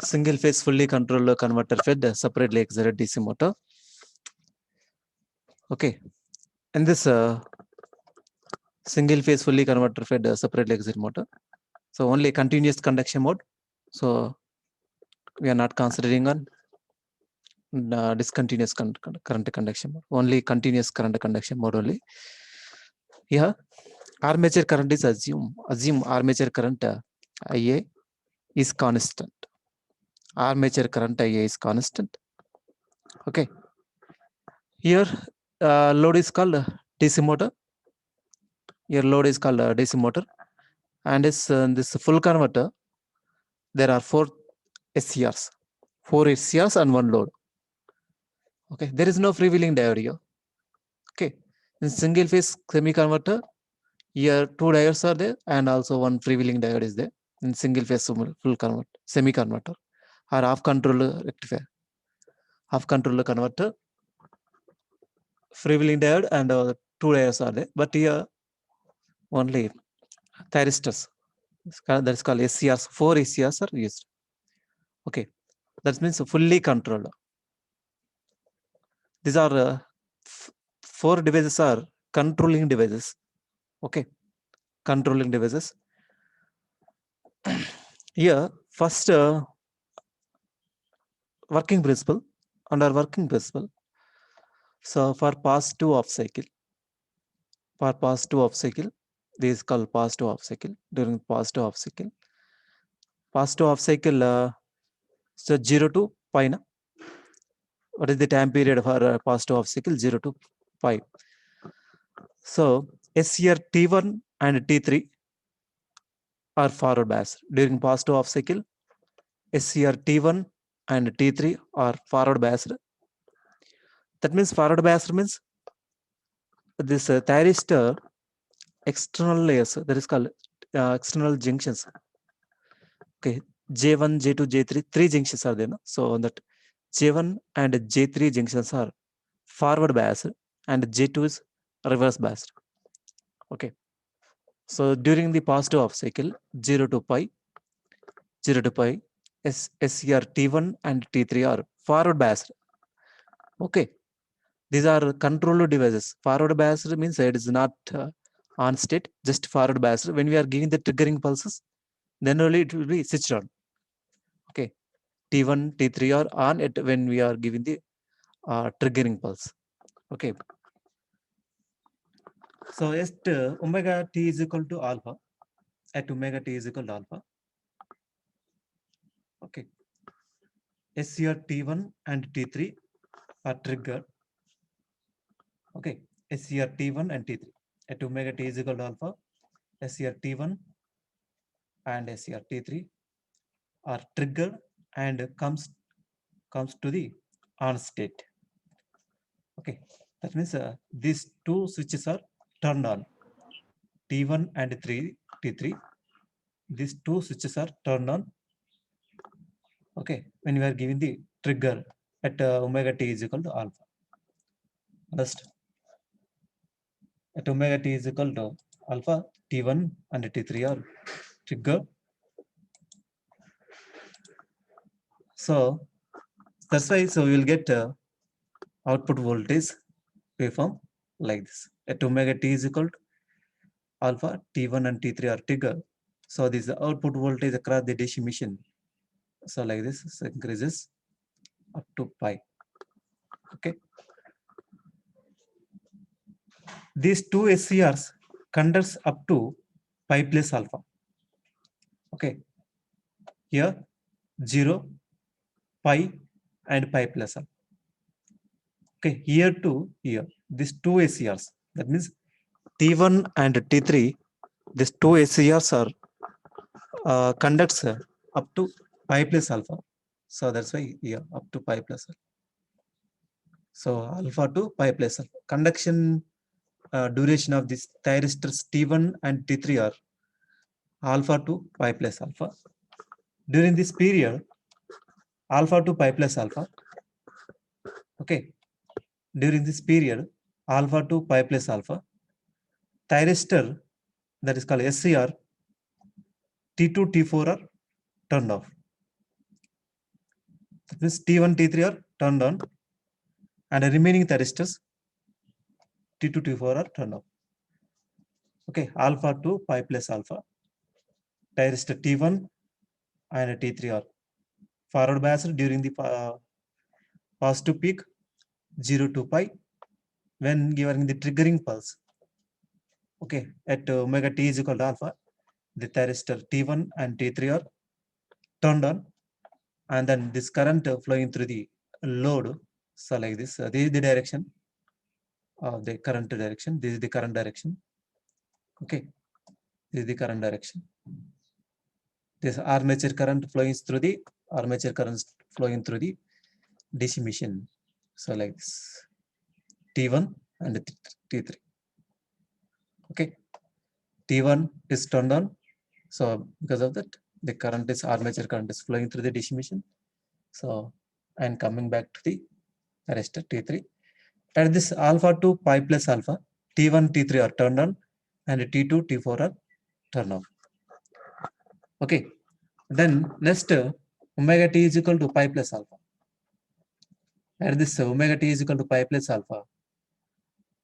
single phase fully controlled converter fed separately excited DC motor. Okay, in this single phase fully converter fed separately excited motor, so only continuous conduction mode. So we are not considering on discontinuous current conduction mode, only continuous current conduction mode only. Here armature current is assume armature current IA is constant. Armature current IA is constant. Okay, here load is called DC motor. Here load is called DC motor, and this full converter there are 4 SCRs, 4 SCRs and 1 load. Okay, there is no freewheeling diode here. Okay, in single phase semi converter, here 2 diodes are there and also 1 freewheeling diode is there. In single phase full converter, semi converter or half controller rectifier, half controller converter, freewheeling diode and 2 diodes are there, but here only thyristors, that is called SCRs, 4 SCRs are used. Okay, that means fully controlled. These are 4 devices are controlling devices. Okay, controlling devices. Here first working principle, under working principle, so for pass 2 of cycle, for pass 2 of cycle, this is called pass 2 of cycle. During pass 2 of cycle, pass 2 of cycle, so 0 to pi na? What is the time period for pass 2 of cycle? 0 to pi. So SCR T1 and T3 are forward bias. During pass 2 of cycle, SCR T1 and T3 are forward biased. That means forward biased means this thyristor external layers, that is called external junctions. Okay, J1, J2, J3, 3 junctions are there. No? So that J1 and J3 junctions are forward biased and J2 is reverse biased. Okay, so during the positive of cycle 0 to pi, SCR T1 and T3 are forward biased. Okay, these are controlled devices. Forward biased means it is not on state, just forward biased. When we are giving the triggering pulses, then only it will be switched on. Okay, T1, T3 are on it when we are giving the triggering pulse. Okay, so at omega t is equal to alpha, at omega t is equal to alpha. Okay, SCR T1 and T3 are triggered. Okay, SCR T1 and T3 at omega t is equal to alpha, SCR T1 and SCR T3 are triggered and comes to the on state. Okay, that means these 2 switches are turned on, T1 and T3. These 2 switches are turned on. Okay, when we are giving the trigger at omega t is equal to alpha. First, at omega t is equal to alpha, T1 and T3 are triggered. So that's why, so we will get output voltage waveform like this. At omega t is equal to alpha, T1 and T3 are triggered. So this is the output voltage across the DC machine. So like this, so increases up to pi. Okay. These 2 SCRs conducts up to pi plus alpha. Okay. Here 0, pi and pi plus alpha. Okay. Here to here, these 2 SCRs. That means T1 and T3, these 2 SCRs are conducts up to pi plus alpha. So that's why here up to pi plus alpha. So alpha to pi plus alpha. Conduction duration of these thyristors T1 and T3 are alpha to pi plus alpha. During this period, alpha to pi plus alpha. Okay. During this period, alpha to pi plus alpha, thyristor, that is called SCR, T2, T4 are turned off. This T1, T3 are turned on, and the remaining thyristors T2, T4 are turned off. Okay, alpha to pi plus alpha. Thyristor T1 and T3 are forward biased during the positive peak 0 to pi when given the triggering pulse. Okay, at omega t is equal to alpha, the thyristor T1 and T3 are turned on, and then this current flowing through the load. So like this, this is the direction of the current direction. This is the current direction. Okay, this is the current direction. This armature current flowing through the armature current flowing through the DC machine. So like this, T1 and T3. Okay, T1 is turned on. So because of that, the current is armature current is flowing through the DC machine. So and coming back to the arrestor T3. At this alpha to pi plus alpha, T1, T3 are turned on, and T2, T4 are turned off. Okay. Then next omega t is equal to pi plus alpha. At this omega t is equal to pi plus alpha,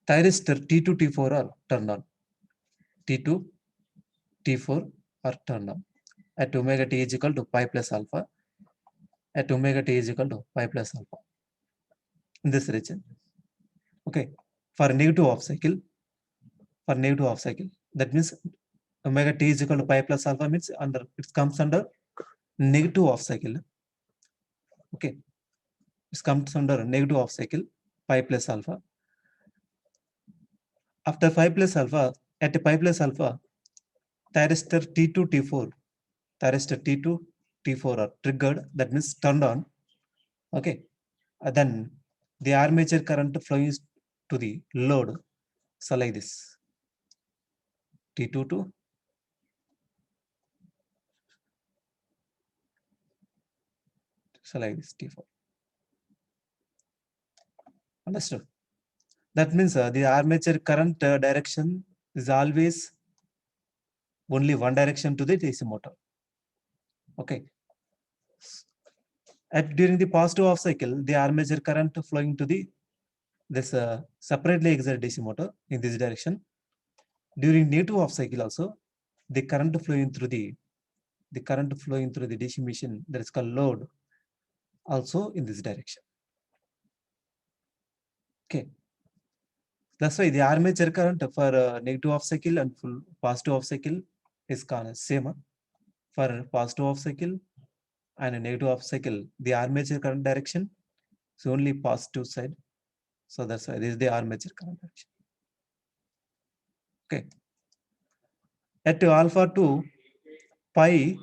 thyristor T2, T4 are turned on. T2, T4 are turned on. At omega t is equal to pi plus alpha. At omega t is equal to pi plus alpha. In this region. Okay. For negative half cycle, that means omega t is equal to pi plus alpha means under it comes under negative half cycle. Okay, it comes under negative half cycle pi plus alpha. After pi plus alpha, at pi plus alpha, thyristor T2, T4, thyristor T2, T4 are triggered. That means turned on. Okay, then the armature current flows to the load. So like this, T2 to so like this T4. Understood? That means the armature current direction is always only one direction to the DC motor. Okay. During the positive half cycle, the armature current flowing to the this separately excited DC motor in this direction. During negative half cycle also, the current flowing through the DC machine that is called load also in this direction. Okay. That's why the armature current for negative half cycle and full positive half cycle is kind of same. For positive half cycle and a negative half cycle, the armature current direction is only positive side. So that's why this is the armature current direction. Okay. At alpha 2 pi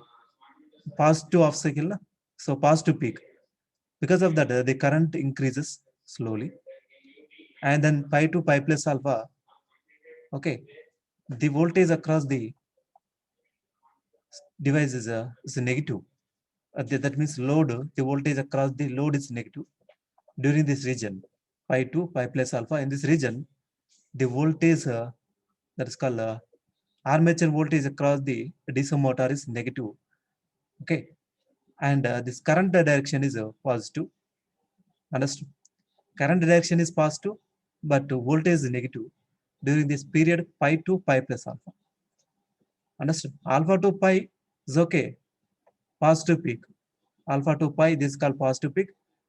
positive half cycle, so positive peak. Because of that, the current increases slowly. And then pi to pi plus alpha, okay, the voltage across the device is negative. That means load, the voltage across the load is negative during this region, pi to pi plus alpha. In this region, the voltage that is called armature voltage across the DC motor is negative. Okay, and this current direction is positive. Understood? Current direction is positive, but voltage is negative during this period pi to pi plus alpha. Understood? Alpha to pi is okay, positive peak. Alpha to pi, this is called positive peak,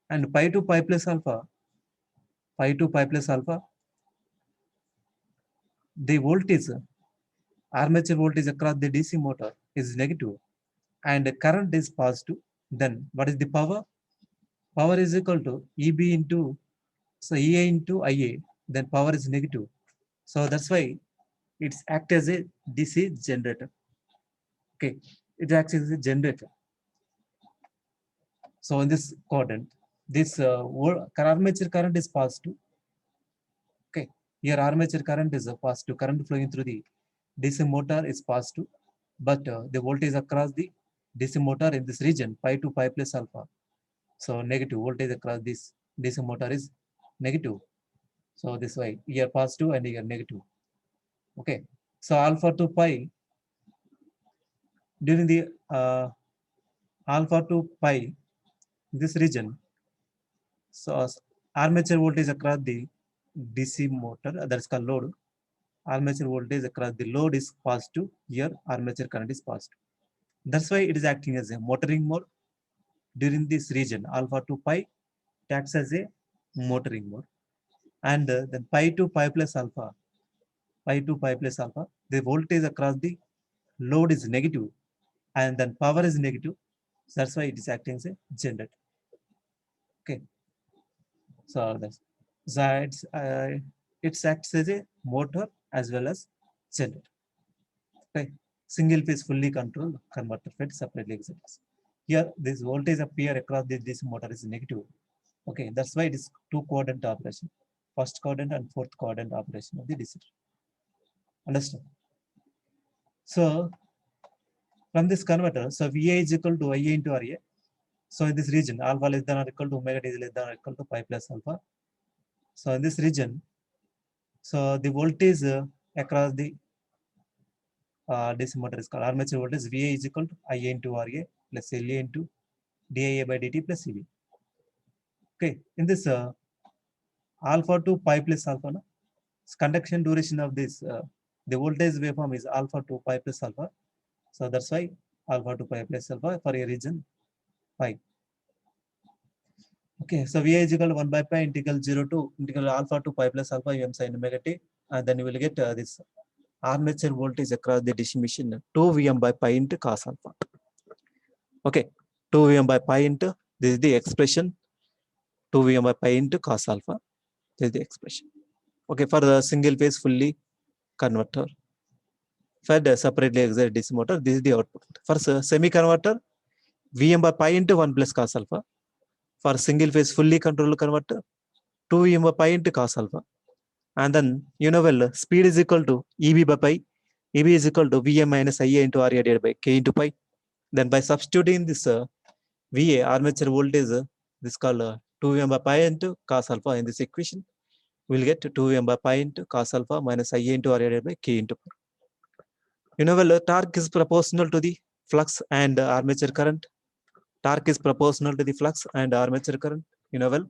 and pi to pi plus alpha, the voltage, armature voltage across the DC motor is negative, and the current is positive. Then what is the power? Power is equal to EB into so EA into IA. Then power is negative. So that's why it's act as a DC generator. Okay, it acts as a generator. So in this quadrant, this armature current is positive. Okay, here armature current is a positive. Current flowing through the DC motor is positive, but the voltage across the DC motor in this region pi to pi plus alpha. So negative voltage across this DC motor is negative. So this way here positive and here negative. Okay, so alpha to pi during the alpha to pi, this region, so armature voltage across the DC motor, that is called load. Armature voltage across the load is positive. Here armature current is positive. That's why it is acting as a motoring mode. During this region, alpha to pi acts as a motoring mode, and then pi to pi plus alpha, the voltage across the load is negative, and then power is negative. So that's why it is acting as a generator. Okay, so that's so it acts as a motor as well as generator. Okay, single phase fully controlled converter fed separately excited. Here this voltage appear across this motor is negative. Okay, that's why it is two quadrant operation, first quadrant and fourth quadrant operation of the DC. Understand? So from this converter, so VA is equal to IA into RA. So in this region, alpha less than or equal to omega t is less than or equal to pi plus alpha. So in this region, so the voltage across the DC motor is called armature voltage. VA is equal to IA into RA plus LA into DIA by DT plus CV. Okay, in this alpha to pi plus alpha, no? Conduction duration of this, the voltage waveform is alpha to pi plus alpha. So that's why alpha to pi plus alpha for a region pi. Okay, so VA is equal to 1 by pi integral 0 to integral alpha to pi plus alpha m sin omega t, and then you will get this armature voltage across the DC machine 2 Vm by pi into cos alpha. Okay, 2 Vm by pi into, this is the expression, 2 Vm by pi into cos alpha. This is the expression. Okay, for the single phase fully converter fed separately excited DC motor, this is the output. For semi converter, Vm by pi into 1 plus cos alpha. For single phase fully controlled converter, 2 Vm by pi into cos alpha. And then, you know, well, speed is equal to EB by pi. EB is equal to Vm minus Ia into Ra divided by K into pi. Then by substituting this VA armature voltage, this called 2 Vm by pi into cos alpha in this equation, we'll get 2 Vm by pi into cos alpha minus Ia into Ra divided by K into pi. You know, well, torque is proportional to the flux and armature current. Torque is proportional to the flux and armature current, you know, well,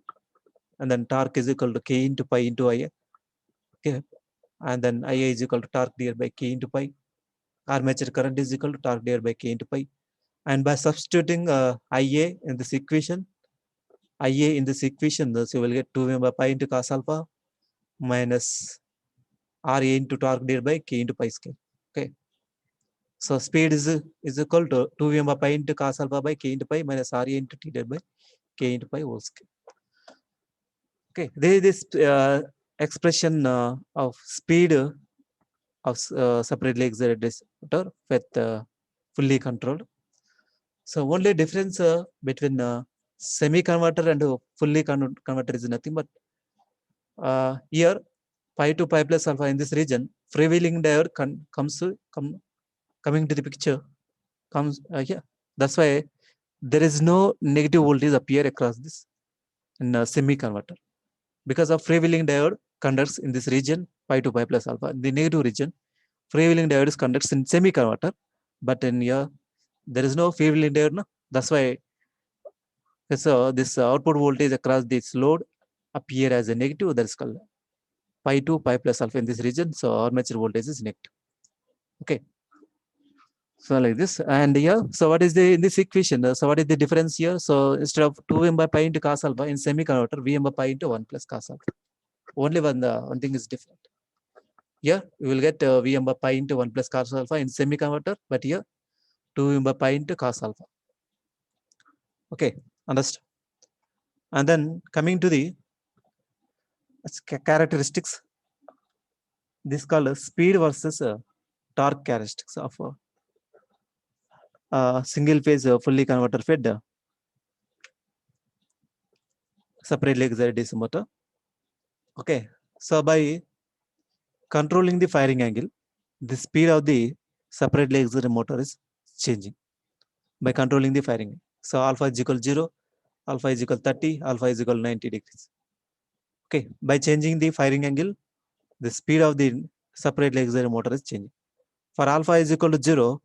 and then torque is equal to K into pi into Ia. Okay, and then Ia is equal to torque divided by K into pi. Armature current is equal to torque divided by K into pi. And by substituting Ia in this equation, so you will get 2 by pi into cos alpha minus Ra into torque divided by K into pi square. Okay, so speed is equal to 2 Vm by pi into cos alpha by K into pi minus Ra into T divided by K into pi whole square. Okay, there is this expression of speed of separately excited DC motor with fully controlled. So only difference between semi converter and fully converter is nothing but here pi to pi plus alpha in this region, freewheeling diode coming to the picture comes yeah. That's why there is no negative voltage appear across this in semi converter, because of freewheeling diode conducts in this region pi to pi plus alpha. The negative region, freewheeling diode conducts in semi converter, but in here there is no freewheeling diode. No? That's why this output voltage across this load appear as a negative. That's called pi to pi plus alpha in this region. So armature voltage is negative. Okay. So like this, and here, so what is the in this equation? So what is the difference here? So instead of 2 by pi into cos alpha in semi converter, Vm by pi into 1 plus cos alpha. Only one thing is different. Here we will get Vm by pi into 1 plus cos alpha in semi converter, but here 2 by pi into cos alpha. Okay, understood. And then coming to the characteristics, this called speed versus torque characteristics of single phase fully converter fed separately excited DC motor. Okay, so by controlling the firing angle, the speed of the separately excited motor is changing by controlling the firing. So alpha is equal 0, alpha is equal 30, alpha is equal 90 degrees. Okay, by changing the firing angle, the speed of the separately excited motor is changing. For alpha is equal to 0,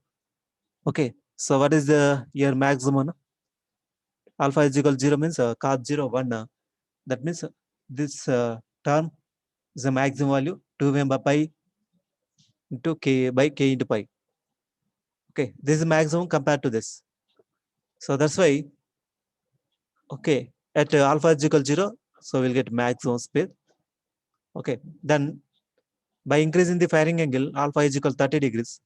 okay, so what is the your maximum? alpha is equal to 0 means cos 0 1. That means this term is the maximum value 2m by pi into k by k into pi. Okay, this is maximum compared to this. So that's why, okay, at alpha is equal to 0, so we'll get maximum speed. Okay, then by increasing the firing angle, alpha is equal to 30 degrees.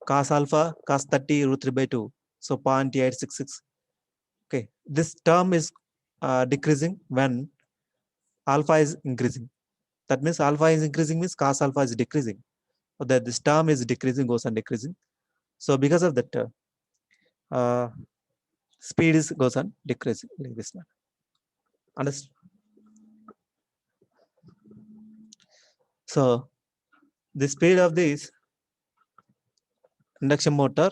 Cos alpha, cos 30 root 3 by 2. So 0.866. Okay, this term is decreasing when alpha is increasing. That means alpha is increasing means cos alpha is decreasing. So that this term is decreasing, goes on decreasing. So because of that, speed is goes on decreasing like this. Understand? So the speed of this induction motor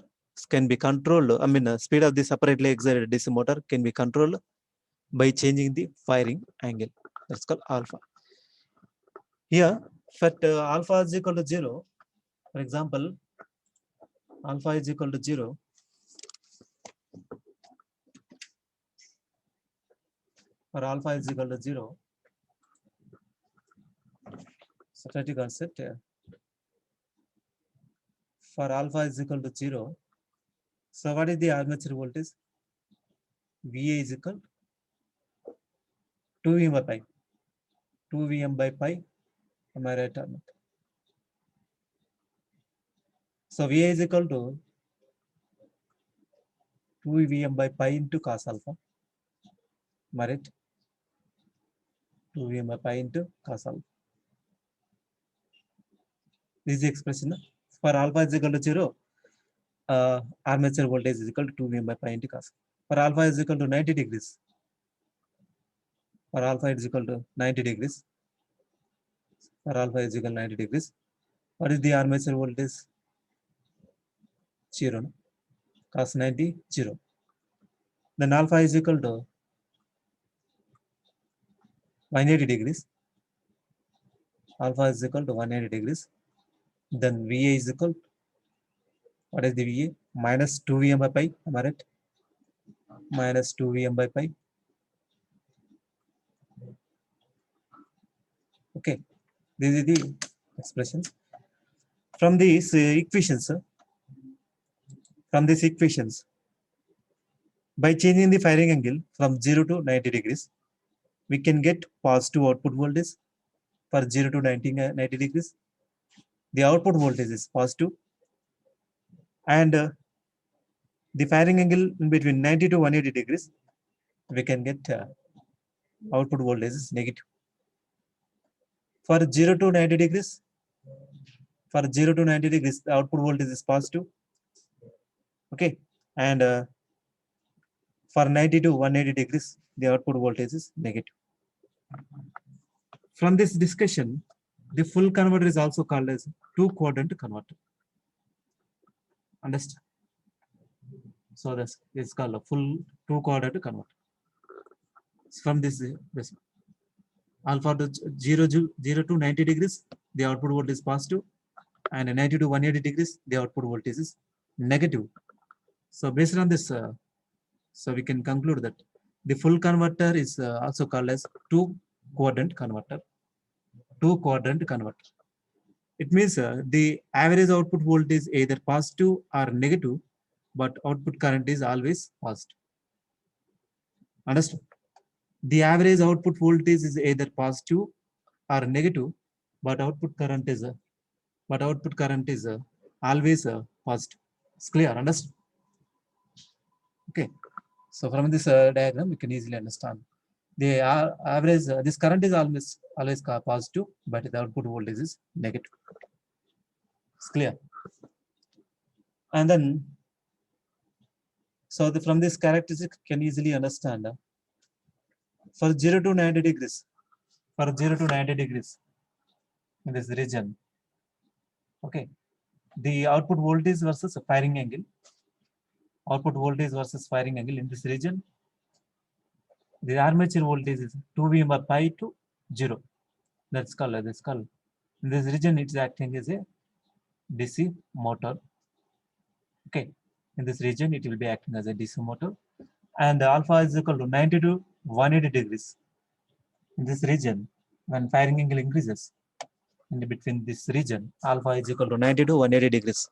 can be controlled. I mean, speed of the separately excited DC motor can be controlled by changing the firing angle. That's called alpha. Here, for alpha is equal to 0, for example, alpha is equal to 0. For alpha is equal to 0, static concept. For alpha is equal to 0. So what is the armature voltage? VA is equal to 2 Vm by pi. 2 Vm by pi. Am I right or not? So VA is equal to 2 Vm by pi into cos alpha. Am I right? 2 Vm by pi into cos alpha. This is the expression. For alpha is equal to 0, armature voltage is equal to 2 Vm by pi into cos. For alpha is equal to 90 degrees. For alpha is equal to 90 degrees. For alpha is equal to 90 degrees. What is the armature voltage? 0. No? Cos 90, 0. Then alpha is equal to 180 degrees. Alpha is equal to 180 degrees. Then VA is equal to, what is the VA? Minus 2 Vm by pi. Am I right? Minus 2 Vm by pi. Okay. This is the expression. From these equations, by changing the firing angle from 0 to 90 degrees, we can get positive output voltage. For 0 to 90 degrees, the output voltage is positive, and the firing angle in between 90 to 180 degrees, we can get output voltage is negative. For 0 to 90 degrees, the output voltage is positive. Okay, and for 90 to 180 degrees, the output voltage is negative. From this discussion, the full converter is also called as two-quadrant converter. Understand? So that's it's called a full two-quadrant converter. From this alpha to 0 to 90 degrees, the output voltage is positive, and 90 to 180 degrees, the output voltage is negative. So based on this, so we can conclude that the full converter is also called as two-quadrant converter. Two-quadrant converter. It means the average output voltage is either positive or negative, but output current is always positive. Understand? The average output voltage is either positive or negative, but output current is always positive. It's clear. Understand? Okay. So from this diagram, you can easily understand the average. This current is always positive, but the output voltage is negative. It's clear. And then, so from this characteristic, can easily understand for 0 to 90 degrees, in this region, okay, the output voltage versus firing angle, in this region, the armature voltage is 2 Vm by pi to 0. That's called in this region, it's acting as a DC motor. Okay, in this region, it will be acting as a DC motor, and alpha is equal to 90 to 180 degrees. In this region, when firing angle increases in between this region, alpha is equal to 90 to 180 degrees.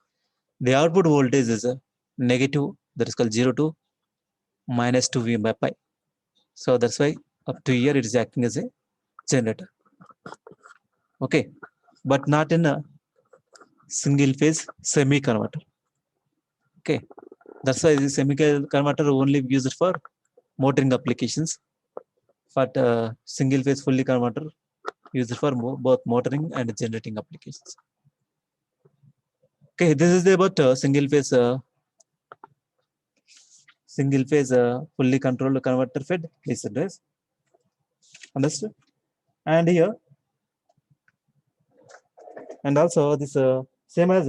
The output voltage is negative, that is called 0 to minus 2 V by pi. So that's why up to here it is acting as a generator. Okay, but not in a single phase semi converter. Okay, that's why the semi converter only used for motoring applications, but single phase fully converter used for both motoring and generating applications. Okay, this is about single phase fully controlled converter fed AC drives. Understood? And here, and also this same as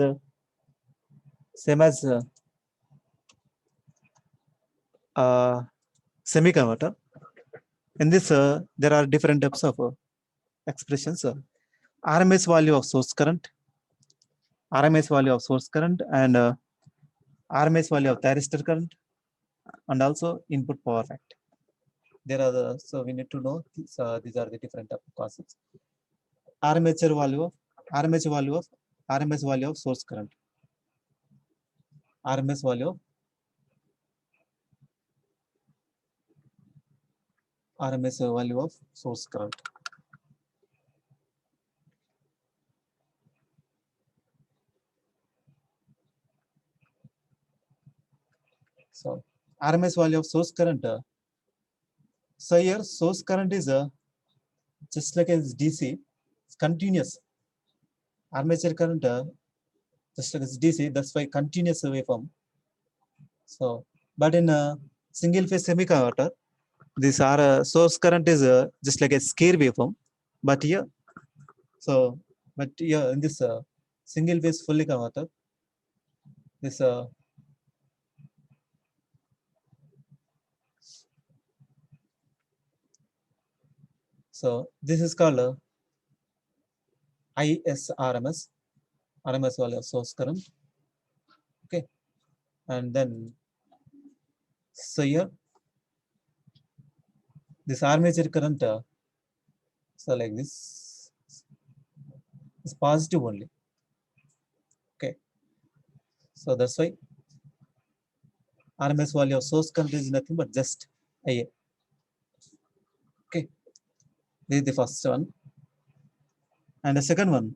semi converter. In this, there are different types of expressions. RMS value of source current, RMS value of source current, and RMS value of thyristor current, and also input power factor. There are so we need to know these are the different type of concepts. Armature value of RMS value of source current, RMS value of RMS value of source current. So RMS value of source current. So here source current is just like as DC, it's continuous. Armature current just like as DC, that's why continuous waveform. So, but in a single phase semiconductor, this source current is just like a square waveform. But here, so but here in this single phase fully converter, this so this is called ISRMS, RMS value of source current. Okay, and then so here this armature current, so like this is positive only. Okay, so that's why RMS value of source current is nothing but just IA. Okay, this is the first one. And the second one,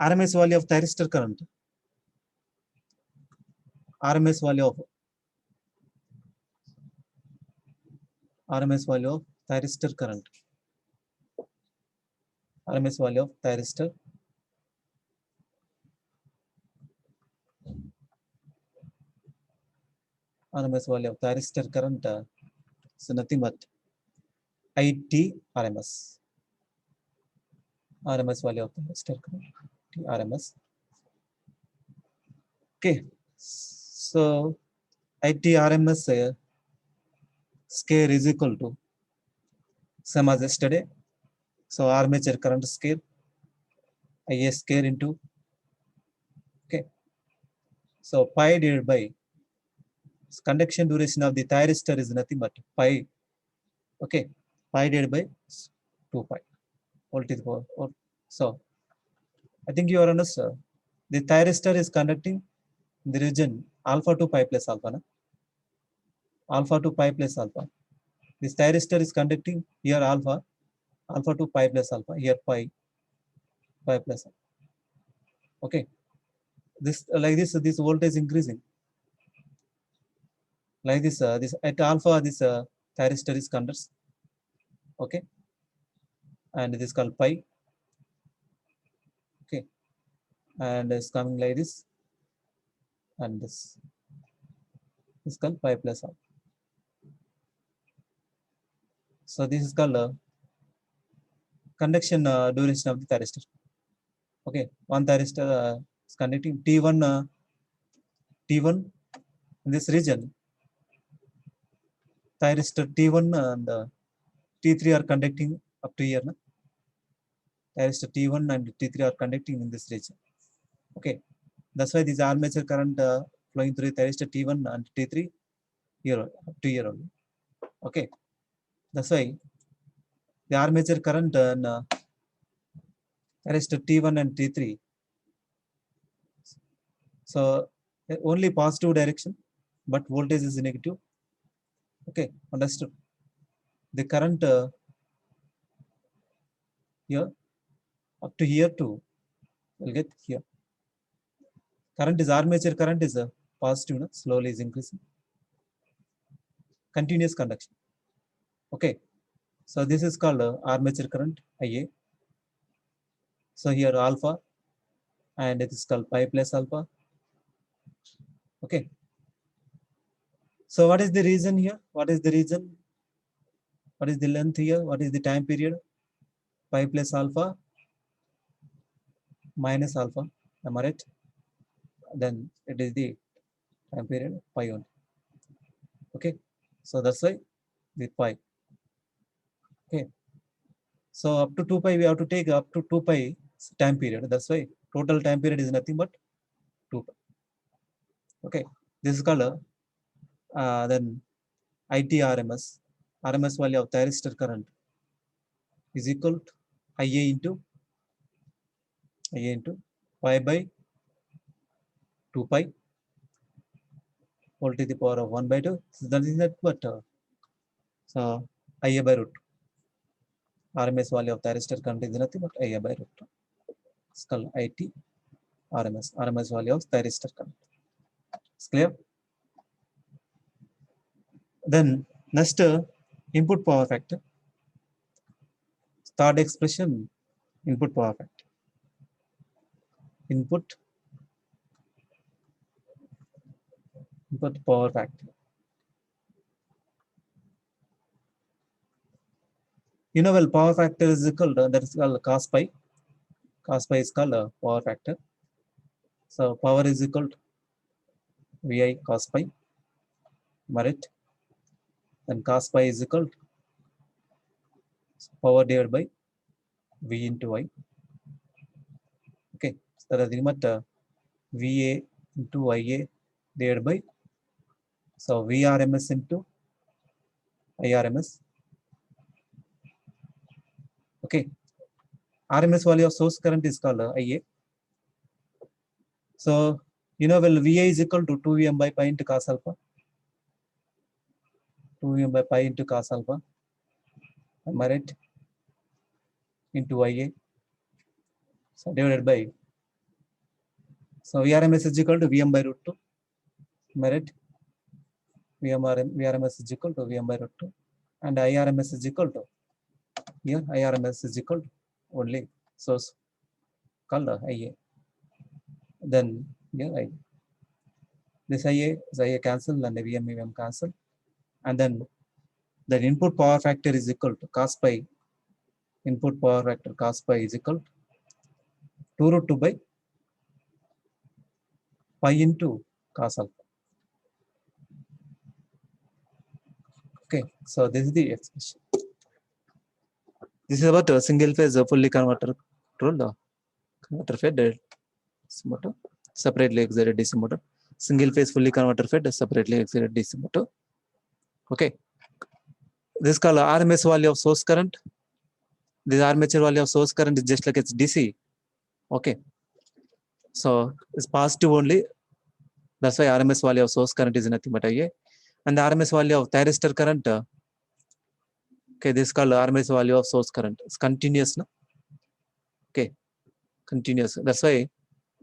RMS value of thyristor current. RMS value of thyristor current. RMS value of thyristor. RMS value of thyristor current. So nothing but IT RMS. RMS value of thyristor current. RMS. Okay. So IT RMS scale is equal to same as yesterday. So armature current scale IA scale into, okay. So pi divided by conduction duration of the thyristor is nothing but pi. Okay, pi divided by 2 pi whole to the power 4. So I think you are understood. The thyristor is conducting in the region alpha to pi plus alpha. Alpha to pi plus alpha. This thyristor is conducting here alpha to pi plus alpha, here pi plus alpha. Okay, this like this voltage increasing like this. This at alpha this thyristor is conducts. Okay, and this is called pi. Okay, and it's coming like this, and this is called pi plus alpha. So this is called conduction duration of the thyristor. Okay, one thyristor is conducting T1 in this region. Thyristor T1 and T3 are conducting up to here. Thyristor T1 and T3 are conducting in this region. Okay, that's why this armature current flowing through thyristor T1 and T3 here up to here only. Okay, that's why the armature current resistor T1 and T3. So only positive direction, but voltage is negative. Okay, understood. The current here up to here too will get here. Current is armature current is a positive, no? Slowly is increasing. Continuous conduction. Okay, so this is called armature current IA. So here alpha, and it is called pi plus alpha. Okay. So what is the reason here? What is the reason? What is the length here? What is the time period? Pi plus alpha minus alpha. Am I right? Then it is the time period pi only. Okay. So that's why the pi. Okay. So up to 2 pi, we have to take up to 2 pi time period. That's why total time period is nothing but 2 pi. Okay. This is called then IT RMS. RMS value of thyristor current is equal to IA into pi by 2 pi whole to the power of 1 by 2. So that is that, but so IA by root. RMS value of thyristor current is nothing but IA by root. It's called IT RMS. RMS value of thyristor current. It's clear? Then next input power factor. Third expression, input power factor. Input power factor. You know, well, power factor is equal to, that is called cos pi. Cos pi is called a power factor. So power is equal to VI cos pi. Merit. Then cos pi is equal to power divided by V into I. Okay, so that is the limit VA into IA divided by, so VRMS into IRMS. Okay, RMS value of source current is called IA. So you know, well, VA is equal to 2VM by pi into cos alpha. 2VM by pi into cos alpha. Am I right? Into IA. So divided by, so VRMS is equal to VM by root 2. Am I right? VRMS is equal to VM by root 2. And IRMS is equal to, here IRMS is equal to only source called IA. Then here I, this IA is IA cancel and VM cancel. And then the input power factor is equal to cos pi. Input power factor cos pi is equal to 2 root 2 by pi into cos alpha. Okay, so this is the expression. This is about a single phase fully converter control converter fed motor, separately excited DC motor. Single phase fully converter fed separately excited DC motor. Okay, this is called RMS value of source current. This armature value of source current is just like it's DC. Okay, so it's positive only. That's why RMS value of source current is nothing but IA. And the RMS value of thyristor current, okay, this is called RMS value of source current. It's continuous, no? Okay, continuous. That's why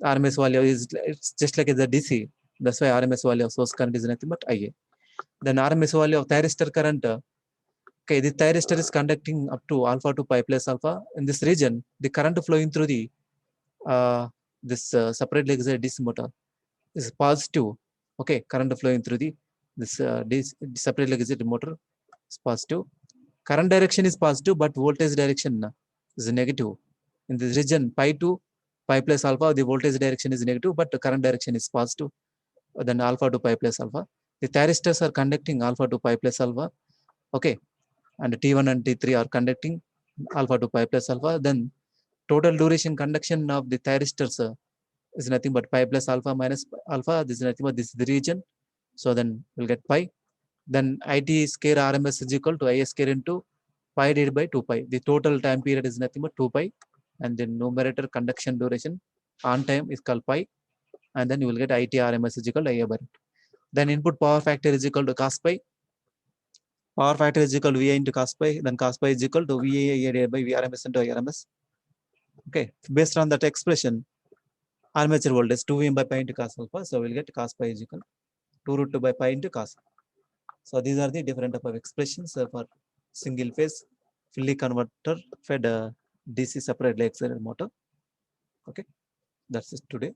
RMS value is, it's just like it's a DC. That's why RMS value of source current is nothing but IA. Then RMS value of thyristor current, okay, the thyristor is conducting up to alpha to pi plus alpha. In this region, the current flowing through the this separately excited DC motor is positive. Okay, current flowing through the this separately excited motor is positive. Current direction is positive, but voltage direction is negative. In this region, pi to pi plus alpha, the voltage direction is negative, but the current direction is positive. Then alpha to pi plus alpha. The thyristors are conducting alpha to pi plus alpha. Okay, and T1 and T3 are conducting alpha to pi plus alpha. Then total duration conduction of the thyristors is nothing but pi plus alpha minus alpha. This is nothing but this is the region. So then we'll get pi. Then IT square RMS is equal to I square into pi divided by 2 pi. The total time period is nothing but 2 pi, and the numerator conduction duration on time is called pi, and then you will get IT RMS is equal to IA by root. Then input power factor is equal to cos pi. Power factor is equal to VI into cos pi. Then cos pi is equal to VA divided by VRMS into IRMS. Okay, based on that expression, armature voltage 2 by pi into cos alpha. So we'll get cos pi is equal to 2 root 2 by pi into cos. So these are the different type of expressions for single phase fully converter fed DC separately excited motor. Okay, that's it today.